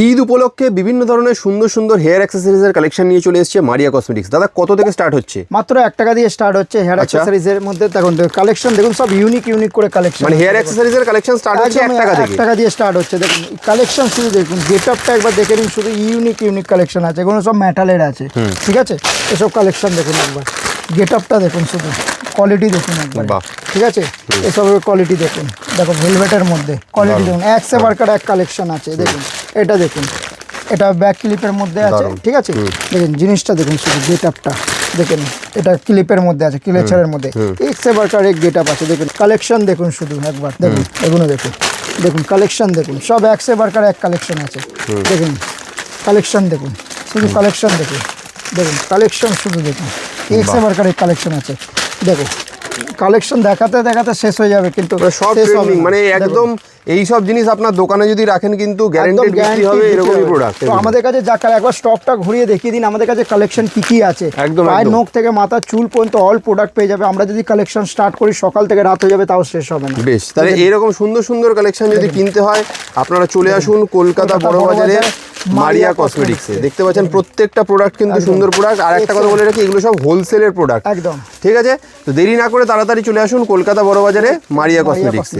ঈদ উপলক্ষে বিভিন্ন ধরনের সুন্দর সুন্দর হেয়ার অ্যাক্সেসরিজের কালেকশন নিয়ে চলে এসেছে মারিয়া কসমেটিক্স। দাদা কত থেকে স্টার্ট হচ্ছে? মাত্র 1 টাকা দিয়ে স্টার্ট হচ্ছে হেয়ার অ্যাক্সেসরিজের মধ্যে। দেখুন কালেকশন দেখুন, সব ইউনিক করে কালেকশন। মানে হেয়ার অ্যাক্সেসরিজের কালেকশন স্টার্ট হচ্ছে 1 টাকা থেকে। 1 টাকা দিয়ে স্টার্ট হচ্ছে। দেখুন কালেকশন শুধু দেখুন, গেটআপটা একবার দেখে নিন, শুধু ইউনিক কালেকশন আছে, এগুলো সব মেটালের আছে, ঠিক আছে? এসব কালেকশন দেখুন একবার, গেটআপটা দেখুন, শুধু কোয়ালিটি দেখুন একবার, ঠিক আছে? এসবের কোয়ালিটি দেখুন, দেখো ভেলভেটের মধ্যে কোয়ালিটি দেখুন, এক সে বারকার এক কালেকশন আছে। দেখুন এটা দেখুন, এটা ব্যাক ক্লিপের মধ্যে আছে, ঠিক আছে? দেখুন জিনিসটা দেখুন, শুধু গেটআপটা দেখুন, এটা ক্লিপের মধ্যে আছে, ক্লেচারের মধ্যে এক সে বারকার এক গেটআপ আছে। দেখুন কালেকশন দেখুন শুধু একবার, দেখুন এগুলো দেখুন, দেখুন কালেকশন দেখুন, সব এক সে বারকার এক কালেকশন আছে। দেখুন কালেকশন দেখুন, শুধু কালেকশন দেখুন, দেখুন কালেকশন শুধু দেখুন, এক সে বারকার এক কালেকশন আছে। দেখো কালেকশন দেখাতে দেখাতে শেষ হয়ে যাবে, কিন্তু সব ট্রেন্ডিং, মানে একদম এই সব জিনিস আপনার দোকানে যদি রাখেন কিন্তু গ্যারান্টেড বিক্রি হবে এরকমই প্রোডাক্ট। তো আমাদের কাছে যা একবার স্টকটা ঘুরিয়ে দেখিয়ে দিন, আমাদের কাছে কালেকশন কি আছে। একদম পায়ের নখ থেকে মাথা চুল পর্যন্ত অল প্রোডাক্ট পেয়ে যাবে। আমরা যদি কালেকশন স্টার্ট করি সকাল থেকে রাত হয়ে যাবে, তাও শেষ হবে না। বেশ, তাহলে এরকম সুন্দর সুন্দর কালেকশন যদি কিনতে হয় আপনারা চলে আসুন কলকাতা বড়বাজারে মারিয়া কসমেটিক্সে। দেখতে পাচ্ছেন প্রত্যেকটা প্রোডাক্ট কিন্তু সুন্দর প্রোডাক্ট। আর একটা কথা বলে রাখি, এগুলো সব হোলসেলের প্রোডাক্ট, একদম ঠিক আছে? তো দেরি না করে তাড়াতাড়ি চলে আসুন কলকাতা বড়বাজারে মারিয়া কসমেটিক্সে।